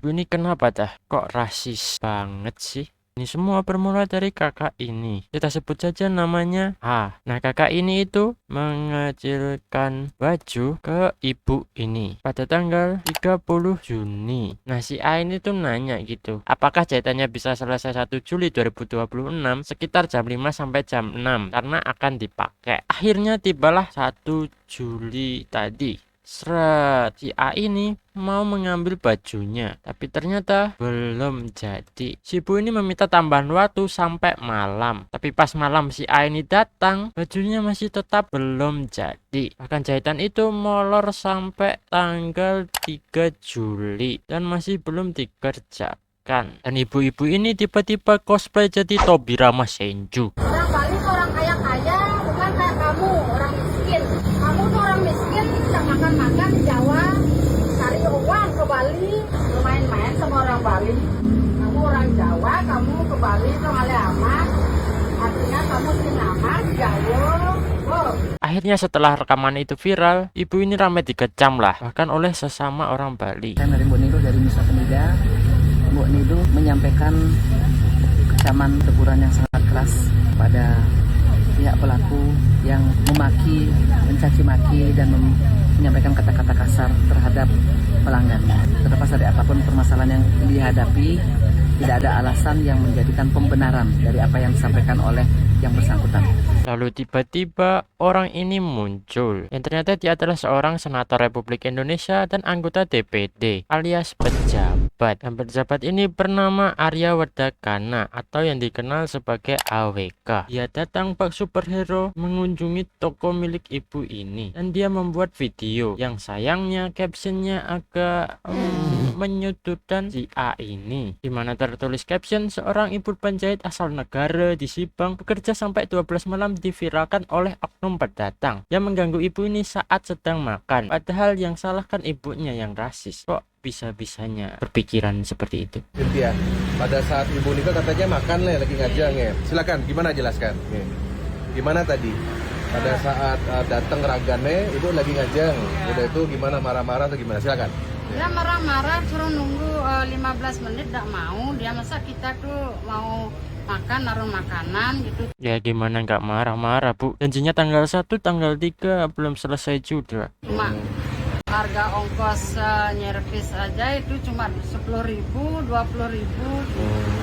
Ibu ini kenapa dah? Kok rasis banget sih? Ini semua bermula dari kakak ini. Kita sebut saja namanya A. Nah, kakak ini itu mengecilkan baju ke ibu ini pada tanggal 30 Juni. Nah, si A ini tuh nanya gitu, apakah jahitannya bisa selesai 1 Juli 2026 sekitar jam 5 sampai jam 6 karena akan dipakai. Akhirnya tibalah 1 Juli tadi. Seret, si A ini mau mengambil bajunya, tapi ternyata belum jadi. Si ibu ini meminta tambahan waktu sampai malam, tapi pas malam si A ini datang, bajunya masih tetap belum jadi. Bahkan jahitan itu molor sampai tanggal 3 Juli dan masih belum dikerjakan. Dan ibu-ibu ini tiba-tiba cosplay jadi Tobira Senju. Orang Bali tuh orang kaya-kaya, bukan kayak kamu, orang miskin. Kamu tuh orang miskin, bisa makan-makan di Jawa, cari uang ke Bali, main-main sama orang Bali. Kamu orang Jawa, kamu ke Bali tuh amat. Artinya kamu nama Jawa. Wow. Akhirnya setelah rekaman itu viral, ibu ini ramai dikecam lah, bahkan oleh sesama orang Bali. Saya dari Mbok Nido dari Nusa Penida. Mbok Nido menyampaikan kecaman teguran yang sangat keras pada pihak pelaku yang memaki, mencaci maki dan menyampaikan kata-kata kasar terhadap pelanggannya. Terlepas dari apapun permasalahan yang dihadapi, tidak ada alasan yang menjadikan pembenaran dari apa yang disampaikan oleh yang bersangkutan. Lalu tiba-tiba orang ini muncul, yang ternyata dia adalah seorang senator Republik Indonesia dan anggota DPD alias pejabat. Dan pejabat ini bernama Arya Wardakana atau yang dikenal sebagai AWK. Dia datang pak superhero mengunjungi toko milik ibu ini dan dia membuat video yang sayangnya captionnya agak menyudutkan si A ini, dimana tertulis caption seorang ibu penjahit asal negara di Sibang bekerja sampai 12 malam diviralkan oleh oknum pendatang yang mengganggu ibu ini saat sedang makan, padahal yang salah kan ibunya yang rasis. Kok bisa-bisanya berpikiran seperti itu? Ya, pada saat Ibu Nika katanya makan lagi ngajang ya. Silakan, gimana jelaskan? Gimana tadi? Pada saat datang ragane, Ibu lagi ngajang. Udah itu gimana, marah-marah atau gimana? Silakan. Dia marah-marah, suruh nunggu 15 menit, gak mau. Dia masa kita tuh mau makan, naruh makanan gitu. Ya gimana nggak marah-marah bu, janjinya tanggal 1, tanggal 3 belum selesai juga. Cuma harga ongkos nyervis aja itu cuma 10.000, 20.000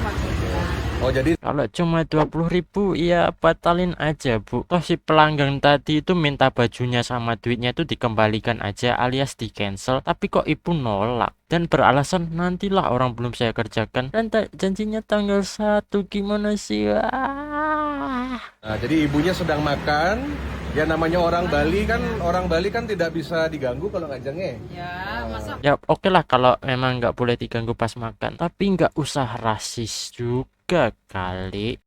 maksudnya. Oh jadi Kalau cuma 20.000 ya batalin aja bu. Toh si pelanggan tadi itu minta bajunya sama duitnya itu dikembalikan aja alias di cancel. Tapi kok ibu nolak dan beralasan nantilah orang belum saya kerjakan dan janjinya tanggal 1. Gimana sih? Nah, jadi ibunya sedang makan. Ya namanya orang Bali kan tidak bisa diganggu kalau ngajangnya. Ya masa Ya oke lah kalau memang nggak boleh diganggu pas makan, tapi nggak usah rasis juga kali.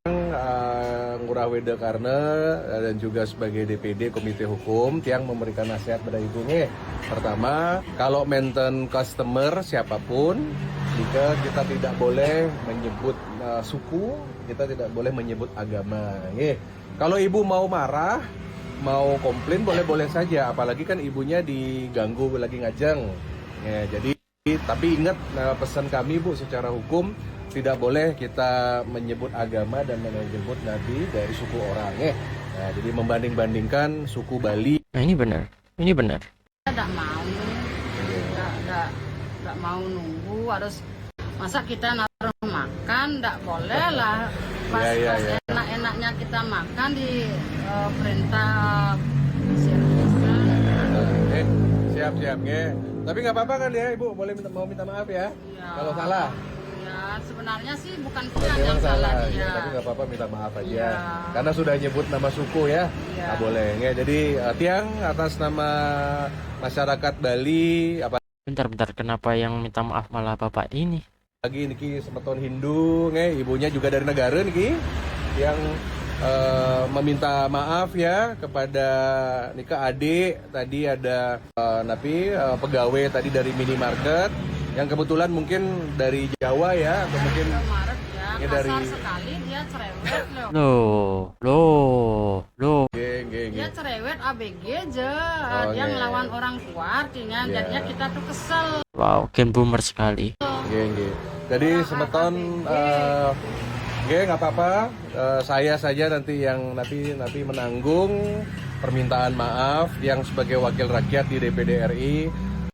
Ngurah Weda Karna dan juga sebagai DPD Komite Hukum yang memberikan nasihat pada ibunya. Pertama, kalau maintain customer siapapun, jika kita tidak boleh menyebut suku, kita tidak boleh menyebut agama. Kalau ibu mau marah, mau komplain boleh-boleh saja, apalagi kan ibunya diganggu lagi ngajang. Ya, jadi tapi ingat pesan kami Bu secara hukum tidak boleh kita menyebut agama dan menyebut nabi dari suku orang ya. Nah, jadi membanding-bandingkan suku Bali. Nah ini benar, ini benar. tidak mau, tidak mau nunggu, harus masa kita naruh makan, tidak boleh lah. Pas enak-enaknya kita makan di perintah servis. Siap ya. Tapi nggak apa-apa kan ya Ibu, boleh mau minta maaf ya, kalau salah. Ya sebenarnya sih bukan kita Memang yang salah ya, dia. tapi nggak apa-apa minta maaf aja. Ya. Karena sudah nyebut nama suku ya, nggak boleh. Ya, jadi Tiang atas nama masyarakat Bali apa Bentar, kenapa yang minta maaf malah bapak ini? lagi niki semeton Hindu, ibunya juga dari negara niki yang meminta maaf ya kepada Nika adik tadi ada pegawai tadi dari minimarket yang kebetulan mungkin dari Jawa ya atau mungkin Maret ya, ini kasar dari sekali dia cerewet loh. Loh. Dia cerewet ABG aja, dia iya. ngelawan orang tua artinya, jadinya kita tuh kesel. Wow, gen boomer sekali. Nggih. Jadi semeton nggih nggak apa-apa. Saya saja nanti yang nanti menanggung permintaan maaf yang sebagai wakil rakyat di DPD RI.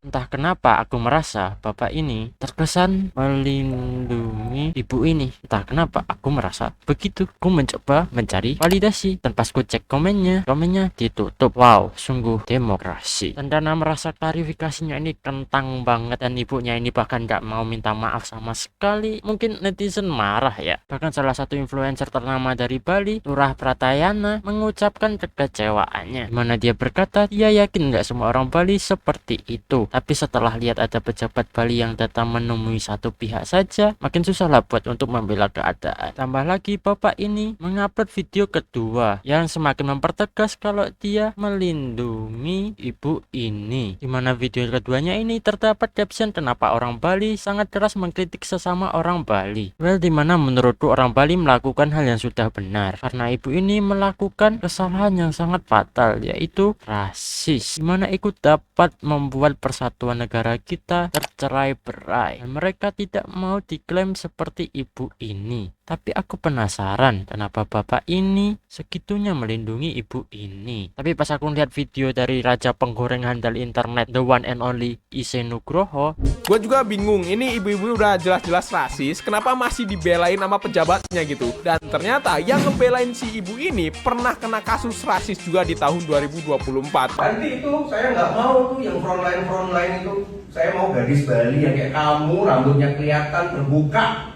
Entah kenapa aku merasa bapak ini terkesan melindungi ibu ini. Entah kenapa aku merasa begitu. Aku mencoba mencari validasi dan pas ku cek komennya ditutup. Wow, sungguh demokrasi. Dan Dana merasa klarifikasinya ini kentang banget dan ibunya ini bahkan gak mau minta maaf sama sekali. Mungkin netizen marah ya. Bahkan salah satu influencer ternama dari Bali, Turah Pratayana, mengucapkan kekecewaannya. Dimana dia berkata, dia yakin gak semua orang Bali seperti itu. Tapi setelah lihat ada pejabat Bali yang datang menemui satu pihak saja, makin susah lah buat untuk membela keadaan. Tambah lagi bapak ini mengupload video kedua yang semakin mempertegas kalau dia melindungi ibu ini. Dimana video keduanya ini terdapat caption kenapa orang Bali sangat keras mengkritik sesama orang Bali. Well, dimana menurutku orang Bali melakukan hal yang sudah benar karena ibu ini melakukan kesalahan yang sangat fatal, yaitu rasis, dimana ikut dapat membuat persatuan negara kita tercerai-berai dan mereka tidak mau diklaim seperti ibu ini. Tapi aku penasaran kenapa bapak ini segitunya melindungi ibu ini. Tapi pas aku lihat video dari raja penggoreng handal internet, the one and only Ise Nugroho, Gue juga bingung, ini ibu-ibu udah jelas-jelas rasis, kenapa masih dibelain sama pejabatnya gitu. Dan ternyata yang ngebelain si ibu ini pernah kena kasus rasis juga di tahun 2024. Nanti itu saya nggak mau tuh yang frontline itu. Saya mau gadis Bali yang kayak kamu, rambutnya kelihatan terbuka.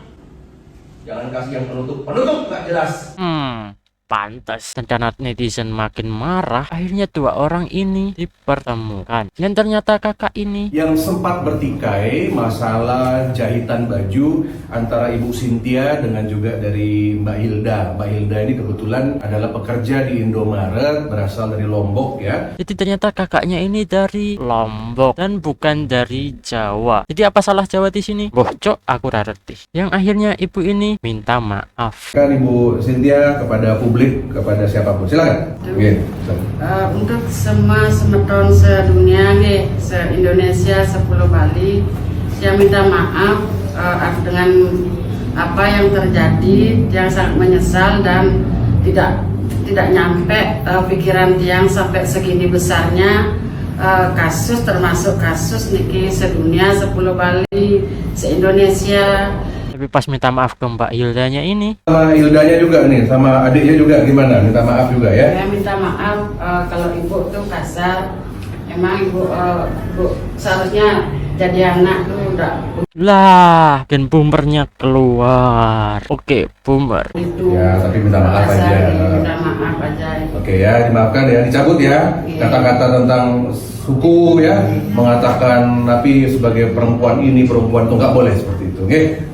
Jangan kasih yang penutup nggak jelas. pantas. Dan karena netizen makin marah, akhirnya dua orang ini dipertemukan. Dan ternyata kakak ini Yang sempat bertikai masalah jahitan baju antara Ibu Cynthia dengan juga dari Mbak Hilda. Mbak Hilda ini kebetulan adalah pekerja di Indomaret, berasal dari Lombok ya. jadi ternyata kakaknya ini dari Lombok dan bukan dari Jawa. Jadi apa salah Jawa di sini? Bocok, aku rareti. Yang akhirnya ibu ini minta maaf. Kan Ibu Cynthia kepada publik, kepada siapapun. Silakan. Oke. Untuk semua semeton sedunia nih, se-Indonesia, sepuluh Bali, saya minta maaf dengan apa yang terjadi, yang sangat menyesal dan tidak nyampe pikiran tiang sampai segini besarnya kasus, termasuk kasus niki sedunia, sepuluh Bali, se-Indonesia. Tapi pas minta maaf ke Mbak Hildanya ini, Sama Hildanya juga nih, sama adiknya juga gimana? Minta maaf juga ya? Saya minta maaf kalau ibu tuh kasar. Emang ibu seharusnya jadi anak tuh udah lah, dan boomernya keluar. Oke, boomer. itu. Ya, tapi minta maaf kasar, aja. minta maaf aja. Oke ya, dimaafkan ya, dicabut ya. Iya. Kata-kata tentang suku ya, mengatakan Nabi sebagai perempuan ini, perempuan itu nggak boleh seperti itu.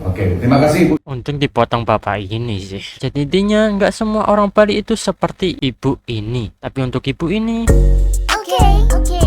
Oke, terima kasih Bu. Untung dipotong bapak ini sih. Jadi intinya nggak semua orang Bali itu seperti ibu ini. Tapi untuk ibu ini, Okay.